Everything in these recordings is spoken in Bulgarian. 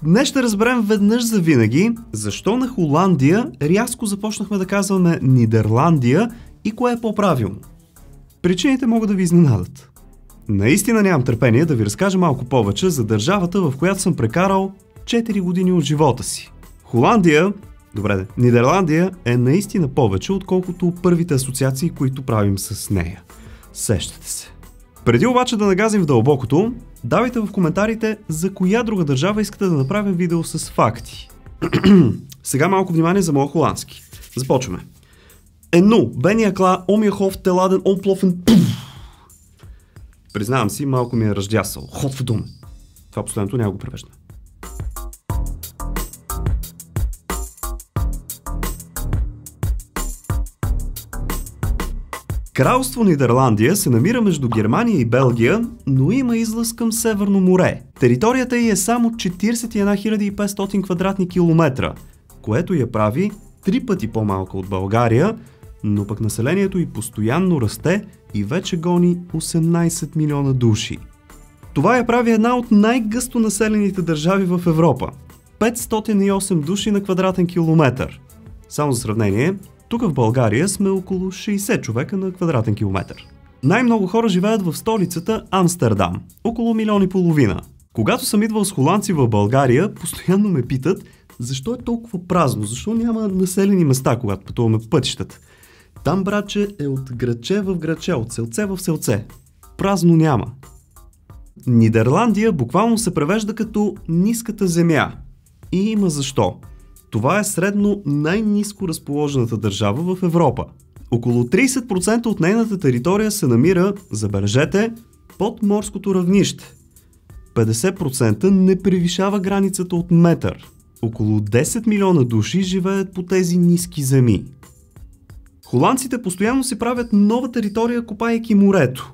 Днес ще разберем веднъж за винаги защо на Холандия рязко започнахме да казваме Нидерландия и кое е по-правилно. Причините могат да ви изненадат. Наистина нямам търпение да ви разкажа малко повече за държавата, в която съм прекарал 4 години от живота си. Нидерландия е наистина повече, отколкото първите асоциации, които правим с нея. Сещате се. Преди обаче да нагазим в дълбокото, давайте в коментарите за коя друга държава искате да направим видео с факти. Сега малко внимание за моя холандски. Започваме. Бения кла, омияхов, теладен, омплофен. Признавам си, малко ми е раздясал. Ход в дума. Това последното няма го превежда. Кралство Нидерландия се намира между Германия и Белгия, но има излъз към Северно море. Територията й е само 41 500 квадратни километра, което я прави 3 пъти по-малка от България, но пък населението й постоянно расте и вече гони 18 милиона души. Това я прави една от най-гъсто населените държави в Европа. 508 души на квадратен километър. Само за сравнение, тук в България сме около 60 човека на квадратен километър. Най-много хора живеят в столицата Амстердам, около 1,5 милиона. Когато съм идвал с холандци в България, постоянно ме питат защо е толкова празно, защо няма населени места, когато пътуваме по пътищата. Там, братче, е от градче в градче, от селце в селце. Празно няма. Нидерландия буквално се превежда като ниската земя. И има защо. Това е средно най-ниско разположената държава в Европа. Около 30% от нейната територия се намира, забележете, под морското равнище. 50% не превишава границата от метър. Около 10 милиона души живеят по тези ниски земи. Холандците постоянно си правят нова територия, копайки морето.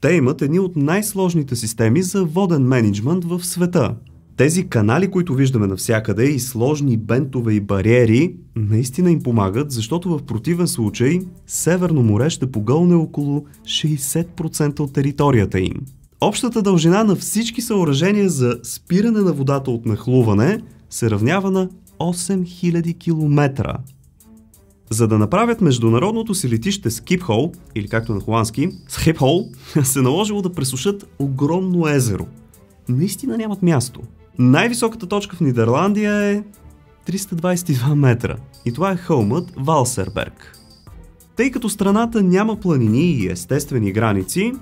Те имат едни от най-сложните системи за воден мениджмънт в света. Тези канали, които виждаме навсякъде, и сложни бентове и бариери, наистина им помагат, защото в противен случай Северно море ще погълне около 60% от територията им. Общата дължина на всички съоръжения за спиране на водата от нахлуване се равнява на 8000 км. За да направят международното си летище Скипхол, или както на холандски, Схипхол, се наложило да пресушат огромно езеро. Наистина нямат място. Най-високата точка в Нидерландия е 322 метра и това е хълмът Валсерберг. Тъй като страната няма планини и естествени граници,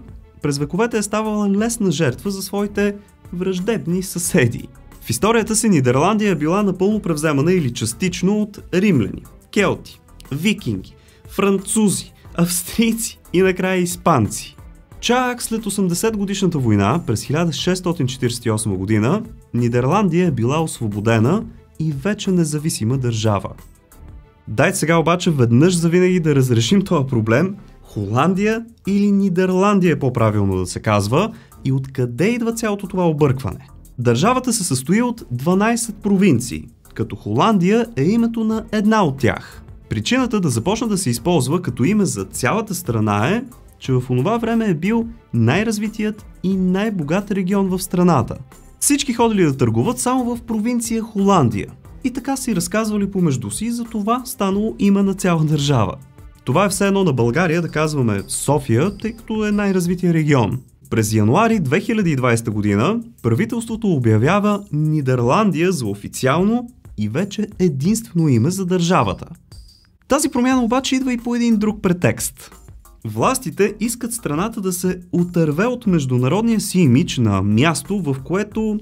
през вековете е ставала лесна жертва за своите враждебни съседи. В историята си Нидерландия е била напълно превземана или частично от римляни, келти, викинги, французи, австрийци и накрая испанци. Чак след 80 годишната война, през 1648 година, Нидерландия е била освободена и вече независима държава. Дайте сега обаче веднъж завинаги да разрешим този проблем. Холандия или Нидерландия е по-правилно да се казва, и откъде идва цялото това объркване? Държавата се състои от 12 провинции, като Холандия е името на една от тях. Причината да започна да се използва като име за цялата страна е, че в онова време е бил най-развитият и най-богат регион в страната. Всички ходили да търгуват само в провинция Холандия. И така си разказвали помежду си, за това станало име на цяла държава. Това е все едно на България да казваме София, тъй като е най-развития регион. През януари 2020 година правителството обявява Нидерландия за официално и вече единствено име за държавата. Тази промяна обаче идва и по един друг претекст. Властите искат страната да се отърве от международния си имидж на място, в което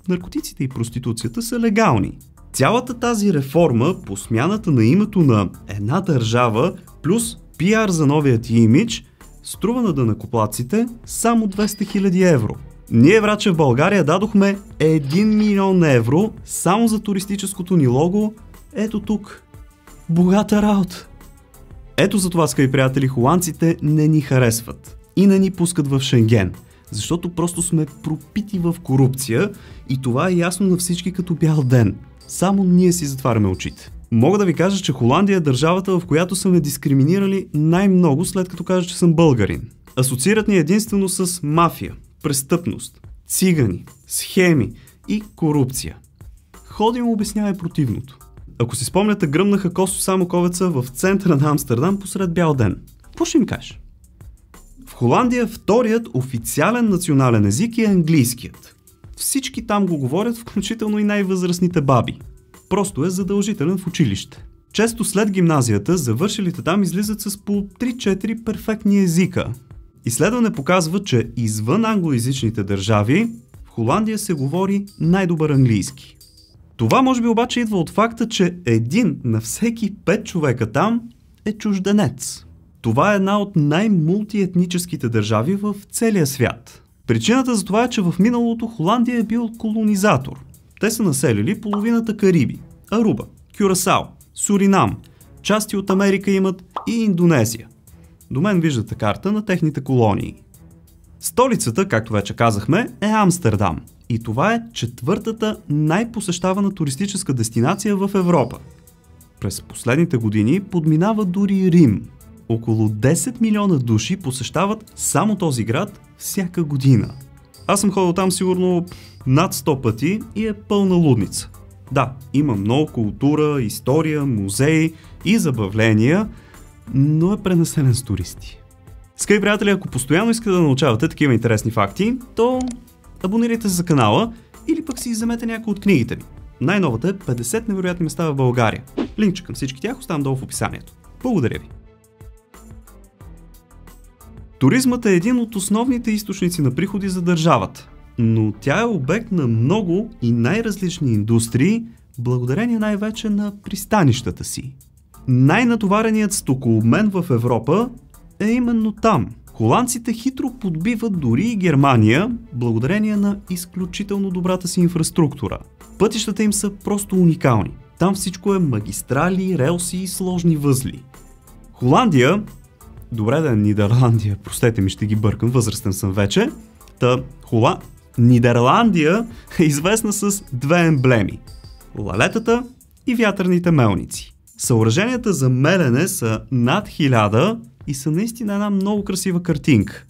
наркотиците и проституцията са легални. Цялата тази реформа по смяната на името на една държава плюс пиар за новият ти имидж струва на данъкоплатците само 200 000 евро. Ние, враче, в България дадохме 1 милион евро само за туристическото ни лого. Ето тук. Богата работа. Ето за това, скъпи приятели, холандците не ни харесват и не ни пускат в Шенген, защото просто сме пропити в корупция и това е ясно на всички като бял ден. Само ние си затваряме очите. Мога да ви кажа, че Холандия е държавата, в която са ме дискриминирали най-много, след като кажа, че съм българин. Асоциират ни единствено с мафия, престъпност, цигани, схеми и корупция. ходи му обяснява противното. Ако си спомняте, гръмнаха Косто Самоковеца в центъра на Амстердам посред бял ден. Какво ще им кажеш? В Холандия вторият официален национален език е английският. Всички там го говорят, включително и най-възрастните баби. Просто е задължителен в училище. Често след гимназията завършилите там излизат с по 3-4 перфектни езика. Изследване показва, че извън англоязичните държави в Холандия се говори най-добър английски. Това може би обаче идва от факта, че един на всеки 5 човека там е чужденец. Това е една от най-мултиетническите държави в целия свят. Причината за това е, че в миналото Холандия е бил колонизатор. Те са населили половината Кариби, Аруба, Кюрасао, Суринам, части от Америка имат и Индонезия. До мен виждате карта на техните колонии. Столицата, както вече казахме, е Амстердам. И това е четвъртата най-посещавана туристическа дестинация в Европа. През последните години подминава дори Рим. Около 10 милиона души посещават само този град всяка година. Аз съм ходил там сигурно над 100 пъти и е пълна лудница. Да, има много култура, история, музеи и забавления, но е пренаселен с туристи. Скъпи приятели, ако постоянно искате да научавате такива интересни факти, то абонирайте се за канала или пък си вземете някои от книгите ми. Най-новата е 50 невероятни места в България. Линкче към всички тях оставам долу в описанието. Благодаря ви! Туризмът е един от основните източници на приходи за държавата, но тя е обект на много и най-различни индустрии, благодарение най-вече на пристанищата си. Най-натовареният стокообмен в Европа е именно там. Холандците хитро подбиват дори и Германия, благодарение на изключително добрата си инфраструктура. Пътищата им са просто уникални. Там всичко е магистрали, релси и сложни възли. Холандия, добре да е Нидерландия, простете ми, ще ги бъркам, възрастен съм вече. Нидерландия е известна с две емблеми – лалетата и вятърните мелници. Съоръженията за мелене са над 1000 и са наистина една много красива картинка.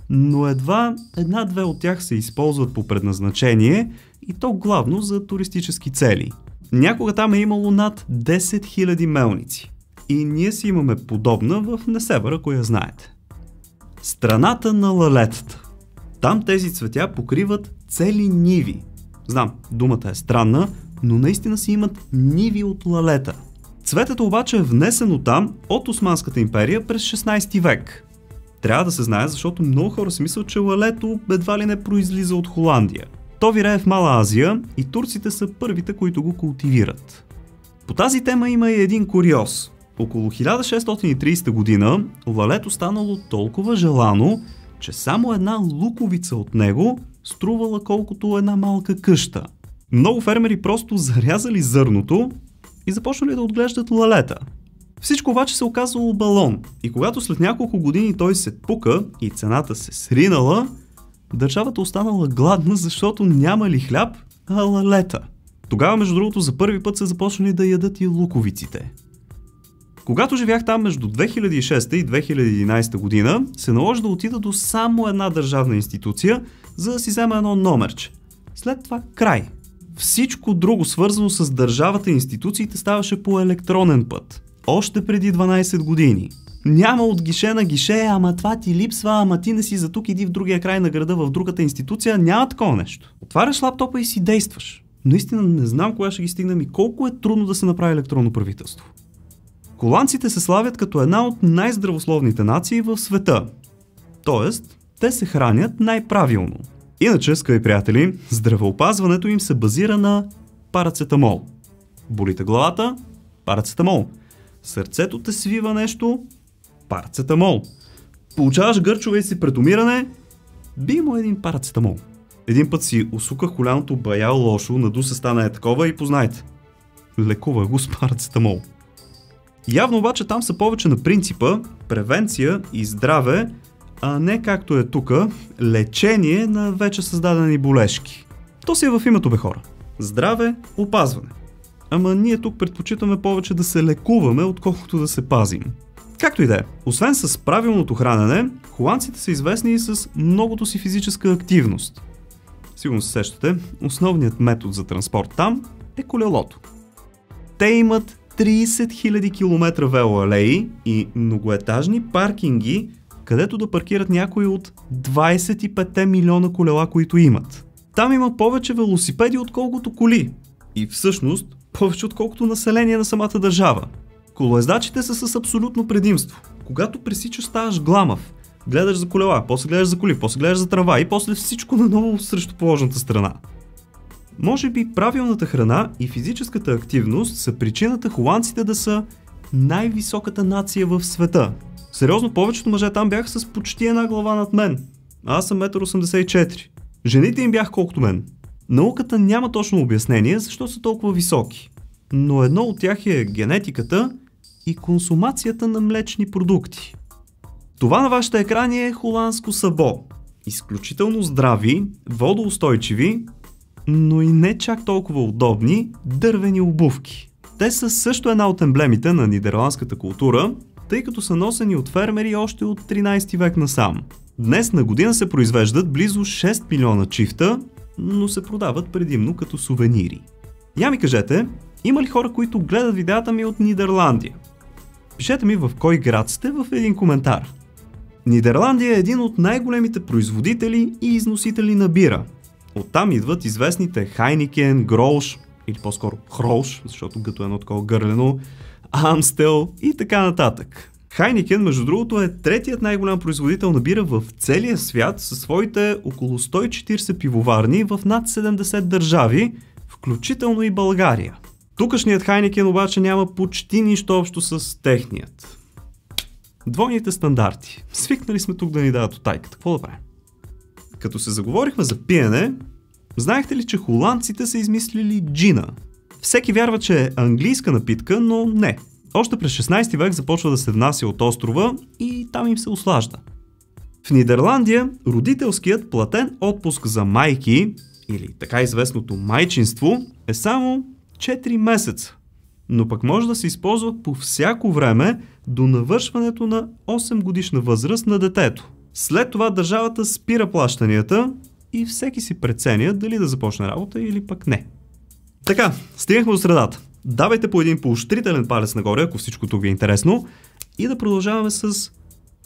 Но едва една-две от тях се използват по предназначение и то главно за туристически цели. Някога там е имало над 10 000 мелници. И ние си имаме подобна в Несебър, ако я знаете. Страната на лалетата. Там тези цветя покриват цели ниви. Знам, думата е странна, но наистина си имат ниви от лалета. Цветето обаче е внесено там от Османската империя през 16 век. Трябва да се знае, защото много хора си мислят, че лалето едва ли не произлиза от Холандия. То вирее в Мала Азия и турците са първите, които го култивират. По тази тема има и един куриоз. Около 1630 година лалето станало толкова желано, че само една луковица от него струвала колкото една малка къща. Много фермери просто зарязали зърното и започнали да отглеждат лалета. Всичко обаче се оказало балон и когато след няколко години той се пука и цената се сринала, държавата останала гладна, защото нямали хляб, а лалета. Тогава, между другото, за първи път се започнали да ядат и луковиците. Когато живях там между 2006 и 2011 година, се наложи да отида до само една държавна институция, за да си взема едно номерче. След това край. Всичко друго, свързано с държавата и институциите, ставаше по електронен път. Още преди 12 години. Няма от гише на гише, ама това ти липсва, ама ти не си за тук, иди в другия край на града, в другата институция, няма такова нещо. Отваряш лаптопа и си действаш. Наистина не знам кога ще ги стигнем и колко е трудно да се направи електронно правителство. Холандците се славят като една от най-здравословните нации в света. Тоест, те се хранят най-правилно. Иначе, скъпи приятели, здравеопазването им се базира на парацетамол. Болите главата? Парацетамол. Сърцето те свива нещо? Парацетамол. Получаваш гърчове и си предумиране? Би му един парацетамол. Един път си усуках коляното бая лошо, наду се стана такова и познайте. Лекува го с парацетамол. Явно обаче там са повече на принципа превенция и здраве, а не както е тука лечение на вече създадени болешки. То си е в името, бе, хора. Здраве, опазване. Ама ние тук предпочитаме повече да се лекуваме, отколкото да се пазим. Както и да е, освен с правилното хранене, холандците са известни и с многото си физическа активност. Сигурно се сещате, основният метод за транспорт там е колелото. Те имат 30 000 км велоалеи и многоетажни паркинги, където да паркират някои от 25 милиона колела, които имат. Там има повече велосипеди, отколкото коли. И всъщност, повече отколкото население на самата държава. Колоездачите са с абсолютно предимство. Когато пресичаш, ставаш гламав. Гледаш за колела, после гледаш за коли, после гледаш за трава и после всичко наново срещу положната страна. Може би правилната храна и физическата активност са причината холандците да са най-високата нация в света. Сериозно, повечето мъже там бяха с почти една глава над мен. Аз съм 1,84 м. Жените им бяха колкото мен. Науката няма точно обяснение защо са толкова високи. Но едно от тях е генетиката и консумацията на млечни продукти. Това на вашите екрани е холандско сабо. Изключително здрави, водоустойчиви, но и не чак толкова удобни дървени обувки. Те са също една от емблемите на нидерландската култура, тъй като са носени от фермери още от 13 век насам. Днес на година се произвеждат близо 6 милиона чифта, но се продават предимно като сувенири. Я ми кажете, има ли хора, които гледат видеята ми от Нидерландия? Пишете ми в кой град сте в един коментар. Нидерландия е един от най-големите производители и износители на бира. Оттам идват известните Хайникен, Гроуш, или по-скоро Хроуш, защото като едно такова гърлено, Амстел и така нататък. Хайникен, между другото, е третият най-голям производител на бира в целия свят със своите около 140 пивоварни в над 70 държави, включително и България. Тукашният Хайникен обаче няма почти нищо общо с техният. Двойните стандарти. Свикнали сме тук да ни дадат отайката. Какво да правим? Като се заговорихме за пиене, знаехте ли, че холандците са измислили джина? Всеки вярва, че е английска напитка, но не. Още през 16 век започва да се внася от острова и там им се услажда. В Нидерландия родителският платен отпуск за майки, или така известното майчинство, е само 4 месеца. Но пък може да се използва по всяко време до навършването на 8 годишна възраст на детето. След това държавата спира плащанията и всеки си преценя дали да започне работа или пък не. Така, стигнахме до средата. Давайте по един поощрителен палец нагоре, ако всичко тук ви е интересно, и да продължаваме с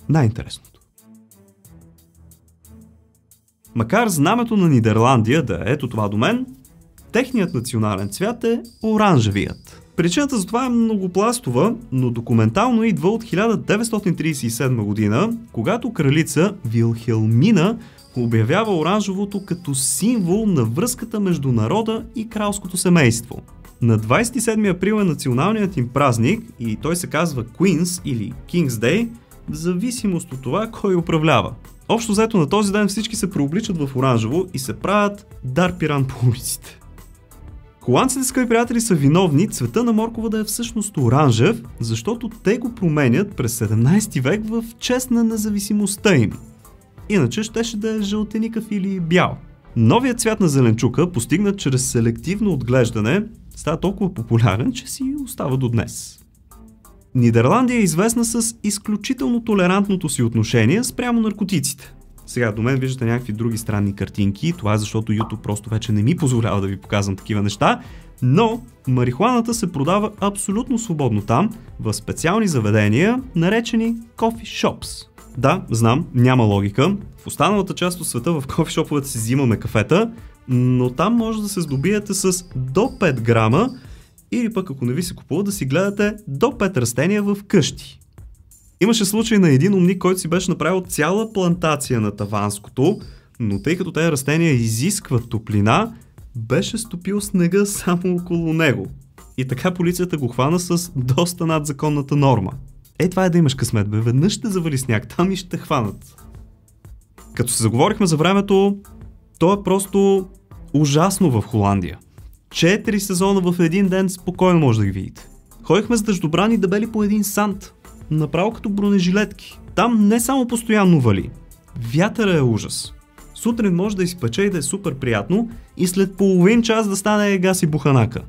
най-интересното. Макар знамето на Нидерландия да е ето това до мен, техният национален цвят е оранжевият. Причината за това е многопластова, но документално идва от 1937 година, когато кралица Вилхелмина обявява оранжевото като символ на връзката между народа и кралското семейство. На 27 април е националният им празник и той се казва Queen's или King's Day, в зависимост от това кой управлява. Общо взето на този ден всички се преобличат в оранжево и се правят дар пиран по улиците. Холандците, скъпи приятели, са виновни цвета на моркова да е всъщност оранжев, защото те го променят през 17 век в чест на независимостта им. Иначе щеше да е жълтеникъв или бял. Новият цвят на зеленчука, постигнат чрез селективно отглеждане, става толкова популярен, че си остава до днес. Нидерландия е известна с изключително толерантното си отношение спрямо наркотиците. Сега до мен виждате някакви други странни картинки, това е защото YouTube просто вече не ми позволява да ви показвам такива неща, но марихуаната се продава абсолютно свободно там, в специални заведения, наречени coffee shops. Да, знам, няма логика. В останалата част от света в кофишоповете си взимаме кафета, но там може да се здобиете с до 5 грама или пък ако не ви се купува да си гледате до 5 растения в къщи. Имаше случай на един умник, който си беше направил цяла плантация на таванското, но тъй като тези растения изискват топлина, беше стопил снега само около него. И така полицията го хвана с доста над законната норма. Това е да имаш късмет, бе, веднъж ще завали сняг там и ще те хванат. Като се заговорихме за времето, то е просто ужасно в Холандия. 4 сезона в един ден спокойно може да ги видите. Ходихме с дъждобрани дебели по един сант, направо като бронежилетки. Там не само постоянно вали. Вятъра е ужас. Сутрин може да изпече и да е супер приятно и след половин час да стане гаси буханака.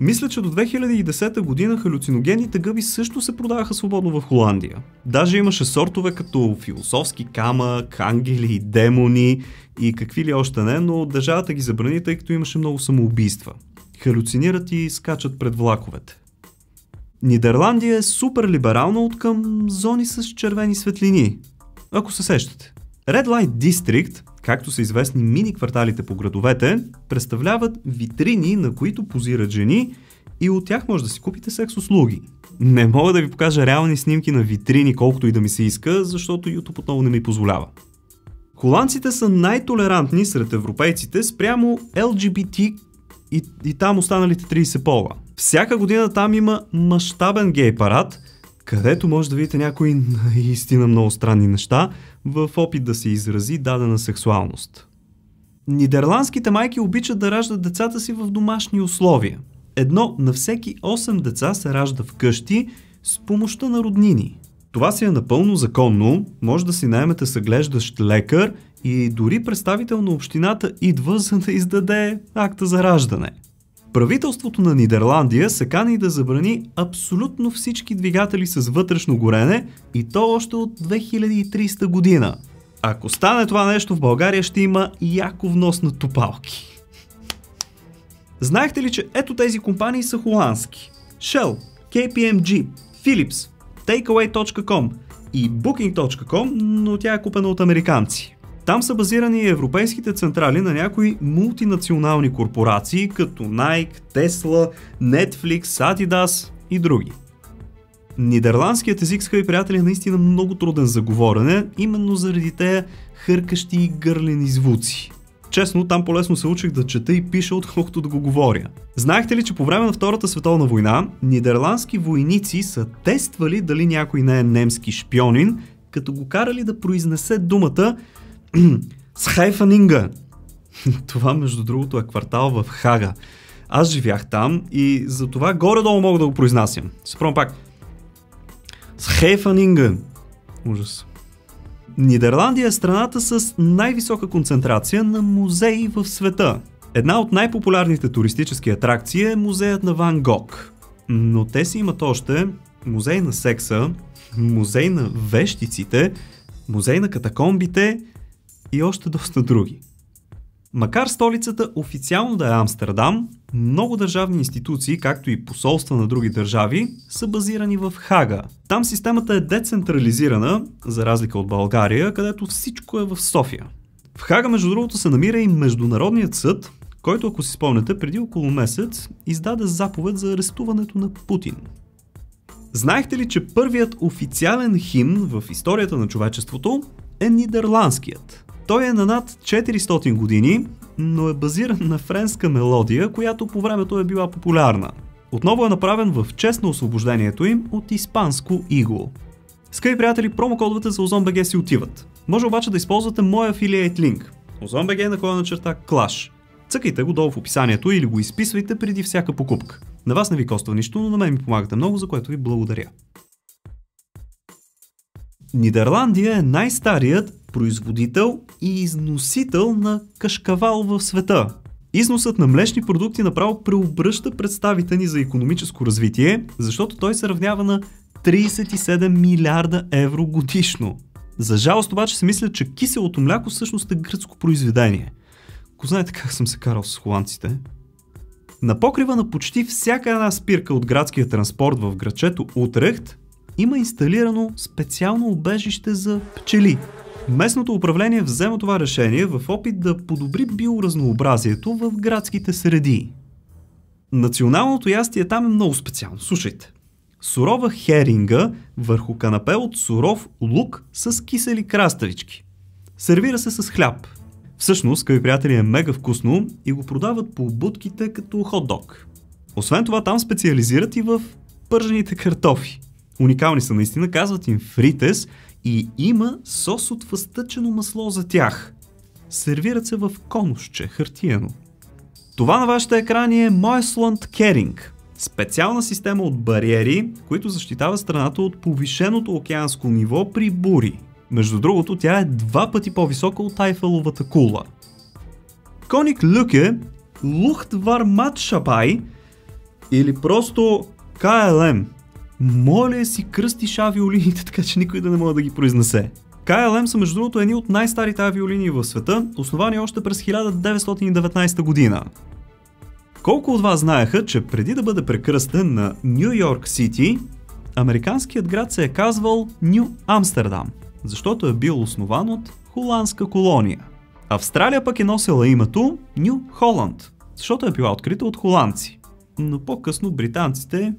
Мисля, че до 2010 година халюциногенните гъби също се продаваха свободно в Холандия. Даже имаше сортове като философски камък, ангели, демони и какви ли още не, но държавата ги забрани, тъй като имаше много самоубийства. халюцинират и скачат пред влаковете. Нидерландия е супер либерална откъм зони с червени светлини, ако се сещате. Red Light District, както са известни мини кварталите по градовете, представляват витрини, на които позират жени и от тях може да си купите секс услуги. Не мога да ви покажа реални снимки на витрини, колкото и да ми се иска, защото YouTube отново не ми позволява. Холандците са най-толерантни сред европейците спрямо LGBT и там останалите 30 пола. Всяка година там има мащабен гей парад, където може да видите някои наистина много странни неща в опит да се изрази дадена сексуалност. Нидерландските майки обичат да раждат децата си в домашни условия. Едно на всеки 8 деца се ражда вкъщи с помощта на роднини. Това си е напълно законно, може да си наемете съглеждащ лекар и дори представител на общината идва, за да издаде акта за раждане. Правителството на Нидерландия се кани да забрани абсолютно всички двигатели с вътрешно горене и то още от 2030 година. Ако стане това нещо в България, ще има яко внос на топалки. Знаехте ли, че ето тези компании са холандски? Shell, KPMG, Philips, Takeaway.com и Booking.com, но тя е купена от американци. Там са базирани европейските централи на някои мултинационални корпорации, като Nike, Tesla, Netflix, Adidas и други. Нидерландският език, скъпи приятели, е наистина много труден за говорене, именно заради тези хъркащи и гърлени звуци. Честно, там по-лесно се учих да чета и пиша, отколкото да го говоря. Знаехте ли, че по време на Втората световна война нидерландски войници са тествали дали някой не е немски шпионин, като го карали да произнесе думата Схайфанинга. Това, между другото, е квартал в Хага. Аз живях там и за това горе-долу мога да го произнасям. Се пробвам пак. Схайфанинга. Ужас. Нидерландия е страната с най-висока концентрация на музеи в света. Една от най-популярните туристически атракции е музеят на Ван Гог. Но те си имат още музей на секса, музей на вещиците, музей на катакомбите и още доста други. Макар столицата официално да е Амстердам, много държавни институции, както и посолства на други държави, са базирани в Хага. Там системата е децентрализирана, за разлика от България, където всичко е в София. В Хага, между другото, се намира и Международният съд, който, ако си спомняте, преди около месец издаде заповед за арестуването на Путин. Знаехте ли, че първият официален химн в историята на човечеството е нидерландският? Той е на над 400 години, но е базиран на френска мелодия, която по времето е била популярна. Отново е направен в чест на освобождението им от испанско иго. Скъпи приятели, промокодовете за OzonBG си отиват. Може обаче да използвате моя affiliate линк OzonBG/Clash. Цъкайте го долу в описанието или го изписвайте преди всяка покупка. На вас не ви коства нищо, но на мен ми помагате много, за което ви благодаря. Нидерландия е най-старият производител и износител на кашкавал в света. Износът на млечни продукти направо преобръща представите ни за икономическо развитие, защото той се равнява на 37 милиарда евро годишно. За жалост обаче се мисля, че киселото мляко всъщност е гръцко произведение. Ако знаете как съм се карал с холандците. На покрива на почти всяка една спирка от градския транспорт в градчето Утрехт има инсталирано специално убежище за пчели. Местното управление взема това решение в опит да подобри биоразнообразието в градските среди. Националното ястие там е много специално. Слушайте. Сурова херинга върху канапе от суров лук с кисели краставички. Сервира се с хляб. Всъщност, скъпи приятели, е мега вкусно и го продават по будките като хот-дог. Освен това, там специализират и в пържените картофи. Уникални са наистина, казват им фритес и има сос от въстъчено масло за тях. Сервират се в конусче, хартиено. Това на вашите екрани е Moesland Kering. Специална система от бариери, които защитава страната от повишеното океанско ниво при бури. Между другото, тя е 2 пъти по-висока от Айфеловата кула. Koninklijke Luchtvaartmaatschappij или просто KLM. Моля си кръстиш авиолиниите, така че никой да не може да ги произнесе. KLM са между другото едни от най-старите авиолинии в света, основани още през 1919 година. Колко от вас знаеха, че преди да бъде прекръстен на Ню Йорк Сити, американският град се е казвал Ню Амстердам, защото е бил основан от холандска колония. Австралия пък е носила името Ню Холанд, защото е била открита от холандци. Но по-късно британците...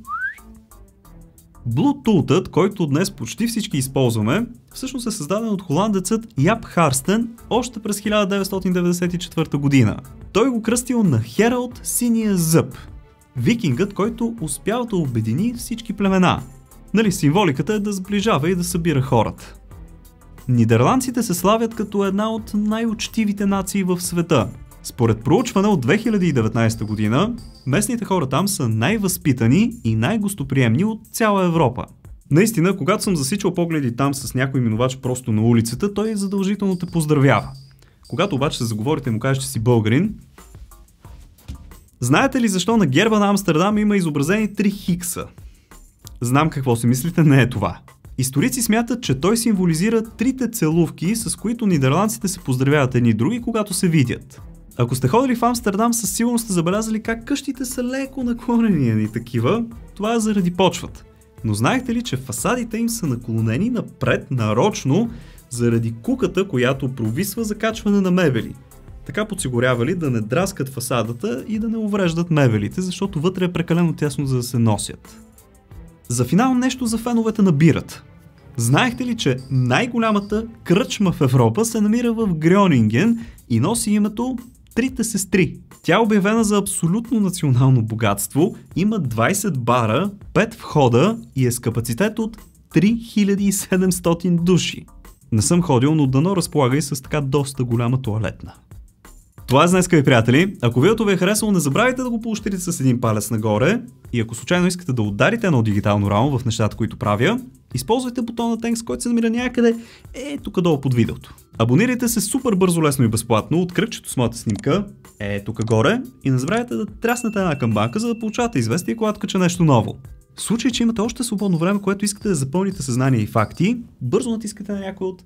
Bluetooth-ът, който днес почти всички използваме, всъщност е създаден от холандецът Яп Харстен още през 1994 година. Той го кръстил на Хералд Синия зъб. Викингът, който успял да обедини всички племена. Нали, символиката е да сближава и да събира хората. Нидерландците се славят като една от най-учтивите нации в света. Според проучване от 2019 година, местните хора там са най-възпитани и най-гостоприемни от цяла Европа. Наистина, когато съм засичал погледи там с някой минувач просто на улицата, той задължително те поздравява. Когато обаче се заговорите и му кажеш, че си българин... Знаете ли защо на герба на Амстердам има изобразени 3 хикса? Знам какво си мислите, не е това. Историци смятат, че той символизира 3 целувки, с които нидерландците се поздравяват едни други, когато се видят. Ако сте ходили в Амстердам, със сигурност сте забелязали как къщите са леко наклонени и такива. Това е заради почвата. Но знаехте ли, че фасадите им са наклонени напред нарочно заради куката, която провисва за качване на мебели? Така подсигурявали да не драскат фасадата и да не увреждат мебелите, защото вътре е прекалено тясно, за да се носят. За финал нещо за феновете на бирата. Знаехте ли, че най-голямата кръчма в Европа се намира в Грьонинген и носи името Трите сестри? Тя е обявена за абсолютно национално богатство, има 20 бара, 5 входа и е с капацитет от 3700 души. Не съм ходил, но дано разполага и с така доста голяма тоалетна. Това е за днес, скъпи приятели. Ако видеото ви е харесало, не забравяйте да го поощрите с един палец нагоре. И ако случайно искате да ударите едно дигитално рамо в нещата, които правя, използвайте бутона Thanks, който се намира някъде тук долу под видеото. Абонирайте се супер бързо, лесно и безплатно от кръгчето с моята снимка тук горе и не забравяйте да тряснете една камбанка, за да получавате известие, когато кача нещо ново. В случай, че имате още свободно време, което искате да запълните съзнание и факти, бързо натискате на някой от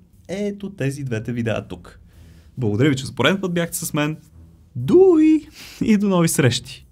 тези двете видеа тук. Благодаря ви, че за пореден път бяхте с мен. Дуй и до нови срещи!